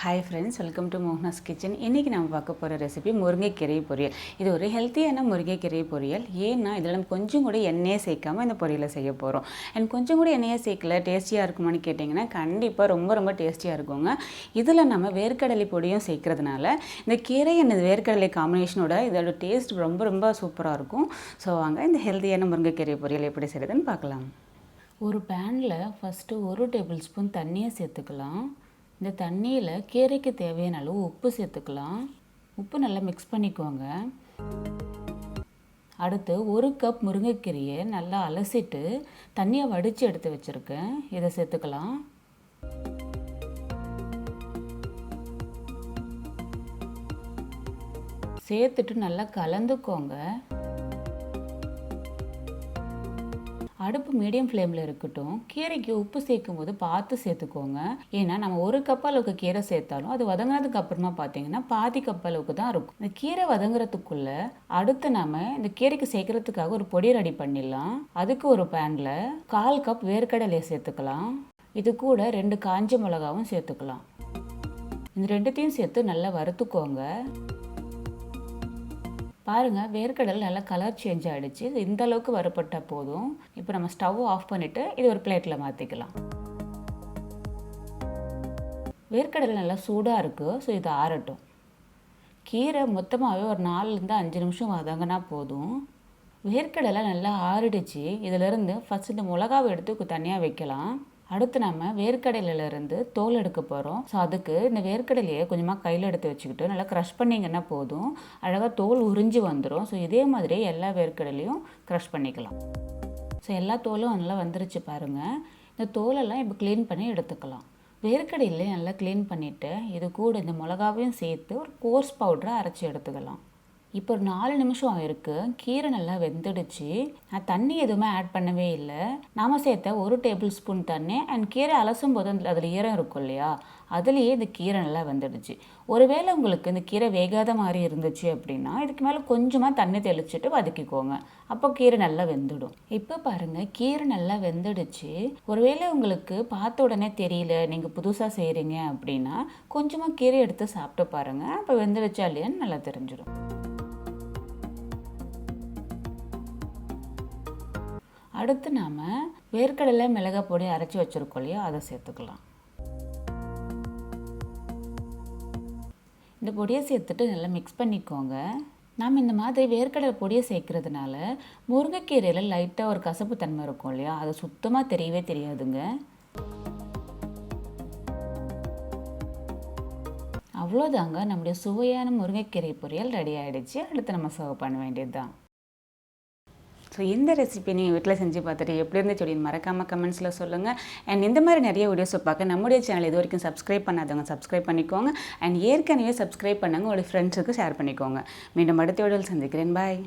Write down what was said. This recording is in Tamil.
Hi friends, welcome to Mohana's Kitchen. இன்னைக்கு நம்ம பார்க்க போற ரெசிபி முருங்கை கீரை பொரியல். இது ஒரு ஹெல்த்தியான முருங்கை கீரை பொரியல். ஏன்னா இதல நம்ம கொஞ்சம் கூட எண்ணெயே சேர்க்காம இந்த பொரியலை செய்ய போறோம். and கொஞ்சம் கூட எண்ணெயே சேர்க்கல டேஸ்டியா இருக்குமான்னு கேட்டிங்கனா கண்டிப்பா ரொம்ப டேஸ்டியா இருக்குங்க. இதுல நம்ம வேர்க்கடலை பொடியும் சேர்க்கிறதுனால இந்த கீரை and வேர்க்கடலை காம்பினேஷனோட இதோட டேஸ்ட் ரொம்ப சூப்பரா இருக்கும். சோ வாங்க இந்த ஹெல்த்தியான முருங்கை கீரை பொரியல் எப்படி செய்யறதுன்னு பார்க்கலாம். ஒரு panல first 1 டேபிள்ஸ்பூன் தண்ணியை சேர்த்துக்கலாம். இந்த தண்ணியில் கீரைக்கு தேவையான அளவு உப்பு சேர்த்துக்கலாம். உப்பு நல்லா மிக்ஸ் பண்ணிக்கோங்க. அடுத்து 1 கப் முருங்கைக்கீரையை நல்லா அலசிட்டு தண்ணியை வடித்து எடுத்து வச்சுருக்கேன். இதை சேர்த்துக்கலாம். சேர்த்துட்டு நல்லா கலந்துக்கோங்க. அடுப்பு மீடியம் ஃப்ளேமில் இருக்கட்டும். கீரைக்கு உப்பு சேர்க்கும் போது பார்த்து சேர்த்துக்கோங்க. ஏன்னா நம்ம 1 கப் அளவுக்கு கீரை சேர்த்தாலும் அது வதங்கினதுக்கு அப்புறமா பார்த்தீங்கன்னா பாதி கப் அளவுக்கு தான் இருக்கும். இந்த கீரை வதங்குறதுக்குள்ள அடுத்து நம்ம இந்த கீரைக்கு சேர்க்கறதுக்காக ஒரு பொடி ரெடி பண்ணிடலாம். அதுக்கு ஒரு பேனில் 1/4 கப் வேர்க்கடலையை சேர்த்துக்கலாம். இது கூட 2 காஞ்ச மிளகாவும் சேர்த்துக்கலாம். இந்த ரெண்டுத்தையும் சேர்த்து நல்லா வறுத்துக்கோங்க. பாருங்க வேர்க்கடலை நல்லா கலர் சேஞ்ச் ஆகிடுச்சு. இந்த அளவுக்கு வறுப்பட்டால் போதும். இப்போ நம்ம ஸ்டவ் ஆஃப் பண்ணிவிட்டு இது ஒரு பிளேட்டில் மாற்றிக்கலாம். வேர்க்கடலை நல்லா சூடாக இருக்குது. ஸோ இது ஆறட்டும். கீரை மொத்தமாகவே ஒரு 4-5 நிமிஷம் வதங்கினா போதும். வேர்க்கடலை நல்லா ஆறிடுச்சு. இதிலேருந்து ஃபஸ்ட் இந்த மிளகாவை எடுத்து தனியாக வைக்கலாம். அடுத்து நம்ம வேர்க்கடலையிலேருந்து தோல் எடுக்க போகிறோம். ஸோ அதுக்கு இந்த வேர்க்கடலையை கொஞ்சமாக கையில் எடுத்து வச்சுக்கிட்டு நல்லா க்ரஷ் பண்ணிங்கன்னா போதும். அழகாக தோல் உறிஞ்சி வந்துடும். ஸோ இதே மாதிரி எல்லா வேர்க்கடலையும் க்ரஷ் பண்ணிக்கலாம். ஸோ எல்லா தோலும் நல்லா வந்துருச்சு பாருங்கள். இந்த தோலெல்லாம் இப்போ க்ளீன் பண்ணி எடுத்துக்கலாம். வேர்க்கடலையை நல்லா க்ளீன் பண்ணிவிட்டு இது கூட இந்த மிளகாவையும் சேர்த்து ஒரு கோர்ஸ் பவுடரை அரைச்சி எடுத்துக்கலாம். இப்போ ஒரு 4 நிமிஷம் ஆயிருக்கு. கீரை நல்லா வெந்துடுச்சு. நான் தண்ணி எதுவுமே ஆட் பண்ணவே இல்லை. நாம் சேர்த்த 1 டேபிள் ஸ்பூன் தண்ணி அண்ட் கீரை அலசும் போது அதில் ஈரம் இருக்கும் இல்லையா, அதுலேயே இந்த கீரை நல்லா வெந்துடுச்சு. ஒருவேளை உங்களுக்கு இந்த கீரை வேகாத மாதிரி இருந்துச்சு அப்படின்னா இதுக்கு மேலே கொஞ்சமாக தண்ணி தெளிச்சுட்டு வதக்கிக்கோங்க. அப்போ கீரை நல்லா வெந்துடும். இப்போ பாருங்கள் கீரை நல்லா வெந்துடுச்சு. ஒருவேளை உங்களுக்கு பார்த்த உடனே தெரியல, நீங்கள் புதுசாக செய்கிறீங்க அப்படின்னா கொஞ்சமாக கீரை எடுத்து சாப்பிட்டு பாருங்கள். அப்போ வெந்துடுச்சா இல்லையான்னு நல்லா தெரிஞ்சிடும். அடுத்து நாம் வேர்க்கடலை மிளகாய் பொடி அரைச்சி வச்சுருக்கோம் இல்லையா, அதை சேர்த்துக்கலாம். இந்த பொடியை சேர்த்துட்டு நல்லா மிக்ஸ் பண்ணிக்கோங்க. நாம் இந்த மாதிரி வேர்க்கடலை பொடியை சேர்க்கறதுனால முருங்கைக்கீரையில் லைட்டாக ஒரு கசப்பு தன்மை இருக்கும் இல்லையா, அது சுத்தமாக தெரியவே தெரியாதுங்க. அவ்வளோதாங்க, நம்முடைய சுவையான முருங்கைக்கீரை பொரியல் ரெடி ஆகிடுச்சு. அடுத்து நம்ம சர்வ் பண்ண வேண்டியது தான். ஸோ இந்த ரெசிபி நீங்கள் வீட்டில் செஞ்சு பார்த்துட்டு எப்படி இருந்துச்சு அப்படின்னு மறக்காமல் கமெண்ட்ஸில் சொல்லுங்கள். அண்ட் இந்த மாதிரி நிறைய வீடியோஸை பார்க்க நம்முடைய சேனல் இது வரைக்கும் சப்ஸ்கிரைப் பண்ணாதவங்க சப்ஸ்கிரைப் பண்ணிக்கோங்க. அண்ட் ஏற்கனவே சப்ஸ்கிரைப் பண்ணாங்க உங்களுடைய ஃப்ரெண்ட்ஸுக்கு ஷேர் பண்ணிக்கோங்க. மீண்டும் அடுத்த வீடியோவில் சந்திக்கிறேன். பாய்.